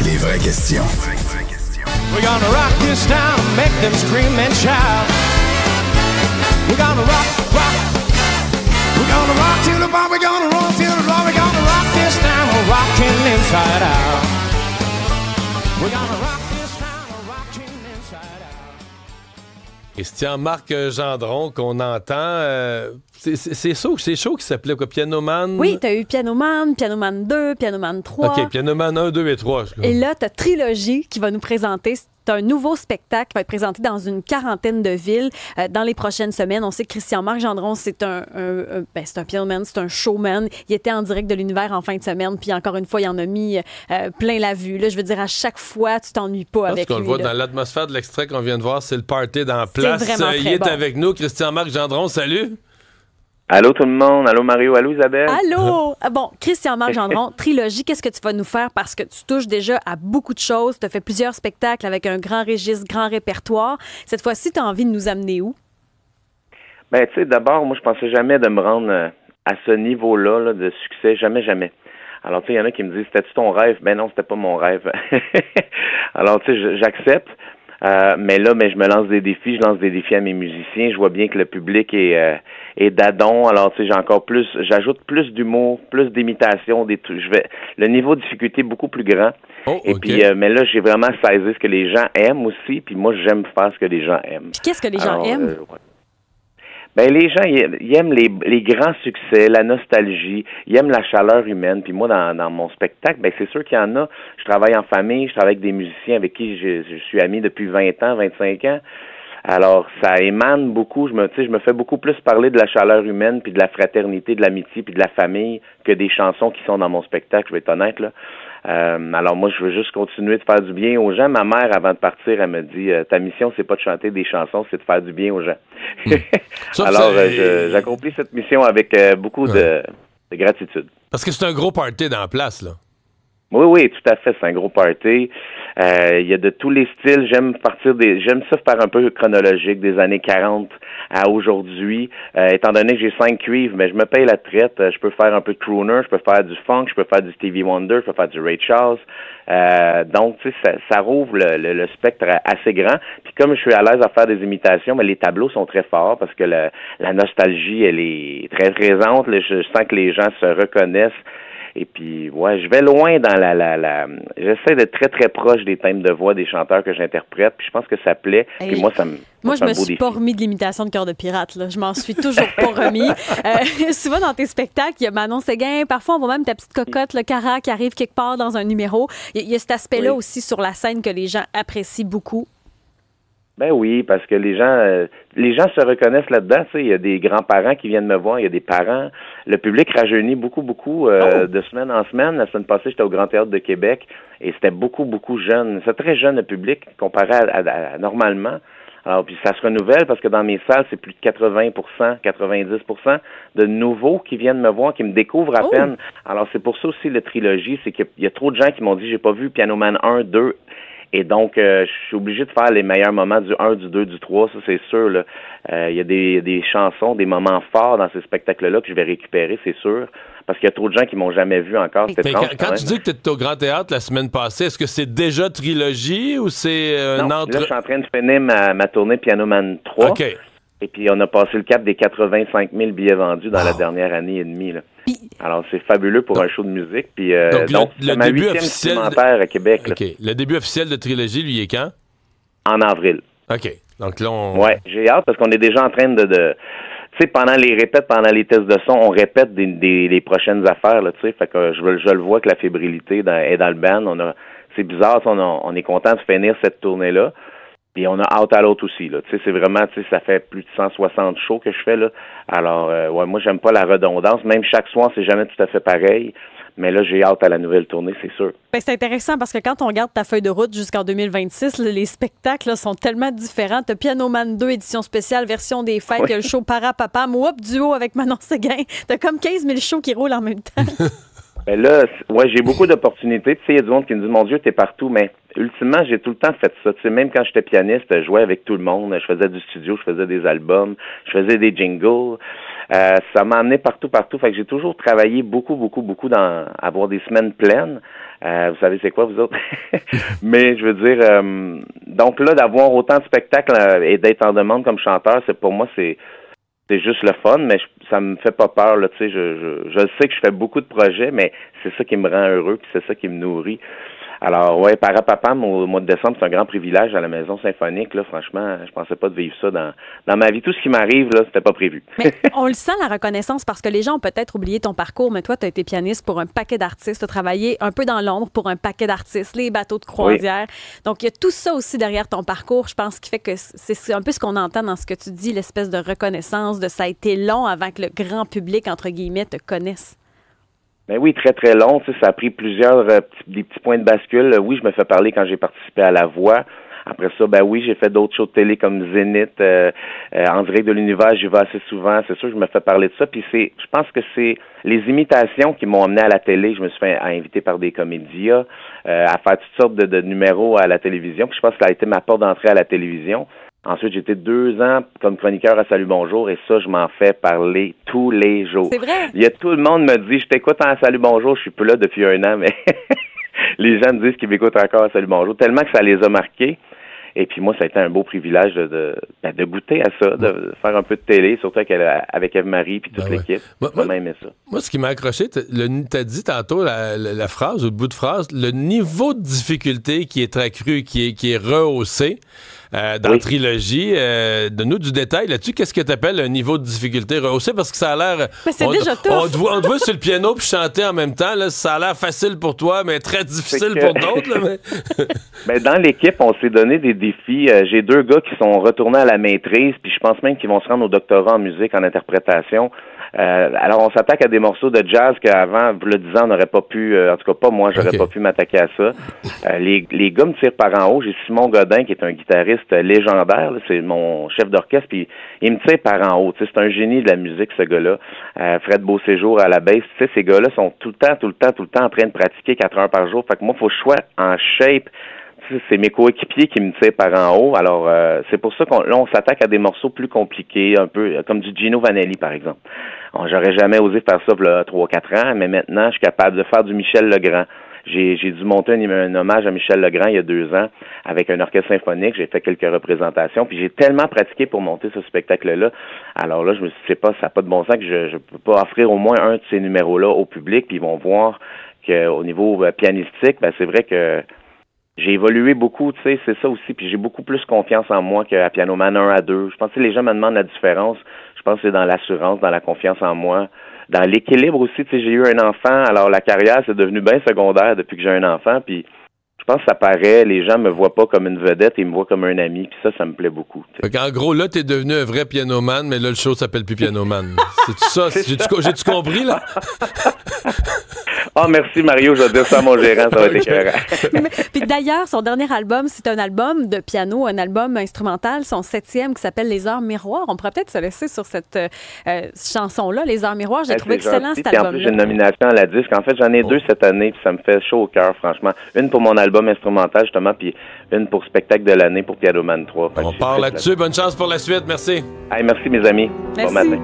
Les vraies questions. We're gonna rock this town, make them scream and shout. We're gonna rock, rock. We're gonna rock till the bar, we're gonna roll till the floor. We're gonna rock this town, we're rocking inside out. We're gonna rock this town, we're rocking inside out. Christian Marc Gendron qu'on entend, c'est chaud qui s'appelait quoi, Pianoman? Oui, t'as eu Pianoman, Pianoman 2, Pianoman 3. OK, Pianoman 1, 2 et 3. Et là, t'as Trilogie qui va nous présenter. C'est un nouveau spectacle qui va être présenté dans une quarantaine de villes dans les prochaines semaines. On sait que Christian-Marc Gendron, c'est un pianoman, c'est un showman. Il était en direct de l'univers en fin de semaine, puis encore une fois, il en a mis plein la vue. Là, je veux dire, à chaque fois, tu t'ennuies pas avec lui. Parce qu'on le voit dans l'atmosphère de l'extrait qu'on vient de voir, c'est le party dans la place. C'est vraiment il est bon. avec nous, Christian-Marc Gendron, salut! Allô tout le monde, allô Mario, allô Isabelle. Allô! Bon, Christian-Marc Gendron, Trilogie, qu'est-ce que tu vas nous faire? Parce que tu touches déjà à beaucoup de choses. Tu as fait plusieurs spectacles avec un grand registre, grand répertoire. Cette fois-ci, tu as envie de nous amener où? Ben, tu sais, d'abord, moi, je pensais jamais de me rendre à ce niveau-là là, de succès, jamais. Alors, tu sais, il y en a qui me disent, c'était-tu ton rêve? Ben non, c'était pas mon rêve. Alors, tu sais, j'accepte. Mais je me lance des défis, je lance des défis à mes musiciens. Je vois bien que le public est d'adon. Alors, tu sais, j'ajoute plus d'humour, plus d'imitation. Le niveau de difficulté est beaucoup plus grand. Oh, et okay. puis, mais là, j'ai vraiment saisi ce que les gens aiment aussi. Puis moi, j'aime faire ce que les gens aiment. Puis qu'est-ce que les gens aiment? Ouais. Ben les gens ils aiment les grands succès, la nostalgie, ils aiment la chaleur humaine. Puis moi, dans mon spectacle, ben c'est sûr qu'il y en a. Je travaille en famille, je travaille avec des musiciens avec qui je suis ami depuis 20 ans, 25 ans. Alors, ça émane beaucoup. Je me fais beaucoup plus parler de la chaleur humaine, puis de la fraternité, de l'amitié, puis de la famille que des chansons qui sont dans mon spectacle, je vais être honnête, là. Alors moi, je veux juste continuer de faire du bien aux gens. Ma mère, avant de partir, elle me dit ta mission, c'est pas de chanter des chansons, c'est de faire du bien aux gens. Alors, j'accomplis cette mission avec beaucoup de gratitude. Parce que c'est un gros party dans la place, là. Oui, tout à fait. C'est un gros party. Il y a de tous les styles. J'aime ça faire un peu chronologique des années 40 à aujourd'hui. Étant donné que j'ai 5 cuivres, mais je me paye la traite. Je peux faire un peu de crooner, je peux faire du funk, je peux faire du Stevie Wonder, je peux faire du Ray Charles. Donc, tu sais, ça rouvre le spectre assez grand. Puis comme je suis à l'aise à faire des imitations, mais les tableaux sont très forts parce que la nostalgie, elle est très présente. Je sens que les gens se reconnaissent. Et puis, ouais, je vais loin dans j'essaie d'être très, très proche des thèmes de voix des chanteurs que j'interprète, puis je pense que ça plaît. Hey, puis moi, ça me... Moi, je me suis pas remis de l'imitation de Cœur de pirate, là. Je m'en suis toujours pas remis. Souvent, dans tes spectacles, il y a Manon Séguin. Parfois, on voit même ta petite cocotte, le Cara, qui arrive quelque part dans un numéro. Il y a cet aspect-là aussi sur la scène que les gens apprécient beaucoup. Ben oui, parce que les gens se reconnaissent là-dedans. Tu sais, il y a des grands-parents qui viennent me voir, il y a des parents. Le public rajeunit beaucoup de semaine en semaine. La semaine passée, j'étais au Grand Théâtre de Québec et c'était beaucoup jeune. C'est très jeune le public comparé à normalement. Alors, puis ça se renouvelle parce que dans mes salles, c'est plus de 80%, 90% de nouveaux qui viennent me voir, qui me découvrent à peine. Alors, c'est pour ça aussi la trilogie, c'est qu'il y a trop de gens qui m'ont dit, j'ai pas vu Pianoman 1, 2... Et donc, je suis obligé de faire les meilleurs moments du 1, du 2, du 3, ça c'est sûr. Là. Il y a des chansons, des moments forts dans ces spectacles-là que je vais récupérer, c'est sûr. Parce qu'il y a trop de gens qui m'ont jamais vu encore. Quand tu dis que tu étais au Grand Théâtre la semaine passée, est-ce que c'est déjà trilogie ou c'est non, là, je suis en train de finir ma tournée Pianoman 3. OK. Et puis, on a passé le cap des 85 000 billets vendus dans la dernière année et demie. Là. Alors, c'est fabuleux pour un show de musique. Puis, donc c'est ma 8e supplémentaire à Québec. OK. Le début officiel de Trilogie, lui, est quand? En avril. OK. Donc là, Ouais, j'ai hâte parce qu'on est déjà en train de tu sais, pendant les répètes, pendant les tests de son, on répète des prochaines affaires, là, tu sais. Fait que je le vois que la fébrilité est dans le band. C'est bizarre, on est content de finir cette tournée-là. Puis on a hâte à l'autre aussi, là. Tu sais, c'est vraiment, tu sais, ça fait plus de 160 shows que je fais, là. Alors, ouais, moi, j'aime pas la redondance. Même chaque soir, c'est jamais tout à fait pareil. Mais là, j'ai hâte à la nouvelle tournée, c'est sûr. Ben, c'est intéressant parce que quand on regarde ta feuille de route jusqu'en 2026, les spectacles là, sont tellement différents. T'as Pianoman 2, édition spéciale, version des fêtes, il y a le show Para-Papa, Whoop, duo avec Manon Séguin. T'as comme 15 000 shows qui roulent en même temps. Ben là, ouais, j'ai beaucoup d'opportunités. Tu sais, il y a du monde qui me dit, mon Dieu, t'es partout. Mais ultimement, j'ai tout le temps fait ça. Tu sais, même quand j'étais pianiste, je jouais avec tout le monde. Je faisais du studio, je faisais des albums, je faisais des jingles. Ça m'a amené partout. Fait que j'ai toujours travaillé beaucoup dans avoir des semaines pleines. Vous savez c'est quoi, vous autres? Mais je veux dire, donc là, d'avoir autant de spectacles et d'être en demande comme chanteur, pour moi, c'est juste le fun, mais ça me fait pas peur, là, tu sais, je sais que je fais beaucoup de projets, mais c'est ça qui me rend heureux, puis c'est ça qui me nourrit. Alors, ouais, Parapapam, au mois de décembre, c'est un grand privilège à la Maison Symphonique, là, franchement, je pensais pas de vivre ça dans ma vie. Tout ce qui m'arrive, là, c'était pas prévu. Mais on le sent, la reconnaissance, parce que les gens ont peut-être oublié ton parcours, mais toi, tu as été pianiste pour un paquet d'artistes, tu as travaillé un peu dans l'ombre pour un paquet d'artistes, les bateaux de croisière. Oui. Donc, il y a tout ça aussi derrière ton parcours, je pense, qui fait que c'est un peu ce qu'on entend dans ce que tu dis, l'espèce de reconnaissance, de ça a été long avant que le grand public, entre guillemets, te connaisse. Ben oui, très, très long. Tu sais, ça a pris plusieurs des petits points de bascule. Oui, je me fais parler quand j'ai participé à La Voix. Après ça, ben oui, j'ai fait d'autres shows de télé comme Zénith, en direct de l'univers, j'y vais assez souvent. C'est sûr, je me fais parler de ça. Puis je pense que c'est les imitations qui m'ont amené à la télé. Je me suis fait inviter par des comédias, à faire toutes sortes de numéros à la télévision. Puis je pense que ça a été ma porte d'entrée à la télévision. Ensuite, j'ai été 2 ans comme chroniqueur à Salut Bonjour et ça, je m'en fais parler tous les jours. C'est vrai? Il y a tout le monde me dit, je t'écoute en Salut Bonjour, je suis plus là depuis 1 an, mais les gens me disent qu'ils m'écoutent encore à Salut Bonjour, tellement que ça les a marqués. Et puis moi, ça a été un beau privilège de goûter à ça, de faire un peu de télé, surtout avec Eve-Marie puis toute l'équipe. J'ai vraiment aimé ça. Moi, ce qui m'a accroché, t'as dit tantôt la phrase, ou le bout de phrase, le niveau de difficulté qui est accru, qui est rehaussé dans Trilogie. Donne-nous du détail là-dessus. Qu'est-ce que t'appelles un niveau de difficulté rehaussé? Parce que ça a l'air... Mais c'est déjà tough. On te voit sur le piano puis chanter en même temps. Là, ça a l'air facile pour toi, mais très difficile pour d'autres. Mais dans l'équipe, on s'est donné des défis. J'ai 2 gars qui sont retournés à la maîtrise, puis je pense même qu'ils vont se rendre au doctorat en musique, en interprétation. Alors, on s'attaque à des morceaux de jazz qu'avant, le 10 ans, on n'aurait pas pu, en tout cas pas moi, j'aurais pas pu m'attaquer à ça. Les gars me tirent par en haut. J'ai Simon Godin, qui est un guitariste légendaire, là, c'est mon chef d'orchestre, puis il me tire par en haut. Tu sais, c'est un génie de la musique, ce gars-là. Fred Beauséjour à la basse. Tu sais, ces gars-là sont tout le temps en train de pratiquer 4 heures par jour. Fait que moi, faut que je sois en shape. C'est mes coéquipiers qui me tirent par en haut. Alors, c'est pour ça qu'on s'attaque à des morceaux plus compliqués, un peu comme du Gino Vanelli, par exemple. J'aurais jamais osé faire ça il y a 3-4 ans, mais maintenant, je suis capable de faire du Michel Legrand. J'ai dû monter un hommage à Michel Legrand il y a 2 ans avec un orchestre symphonique. J'ai fait quelques représentations, puis j'ai tellement pratiqué pour monter ce spectacle-là. Alors là, je me suis dit, ça n'a pas de bon sens que je peux pas offrir au moins un de ces numéros-là au public, puis ils vont voir qu'au niveau pianistique, ben c'est vrai que j'ai évolué beaucoup, tu sais, c'est ça aussi, puis j'ai beaucoup plus confiance en moi qu'à Piano Man 1 à 2. Je pense que les gens me demandent la différence. Je pense que c'est dans l'assurance, dans la confiance en moi, dans l'équilibre aussi. Tu sais, j'ai eu un enfant, alors la carrière, c'est devenu bien secondaire depuis que j'ai un enfant, puis je pense que ça paraît, les gens me voient pas comme une vedette, ils me voient comme un ami, puis ça me plaît beaucoup. En gros, là, t'es devenu un vrai pianoman, mais là, le show s'appelle plus Pianoman. C'est ça? J'ai-tu compris, là? Ah, merci Mario, je vais dire ça à mon gérant, ça va être écœurant. Puis d'ailleurs, son dernier album, c'est un album de piano, un album instrumental, son 7e qui s'appelle Les Heures Miroirs. On pourrait peut-être se laisser sur cette chanson-là, Les Heures Miroirs. J'ai trouvé excellent cet album-là. En plus, j'ai une nomination à la disque. En fait, j'en ai 2 cette année, puis ça me fait chaud au cœur, franchement. Une pour mon album instrumental, justement, puis une pour spectacle de l'année pour Piano Man 3. On part là-dessus. Bonne chance pour la suite. Merci. Hey, merci, mes amis. Merci. Bon matin.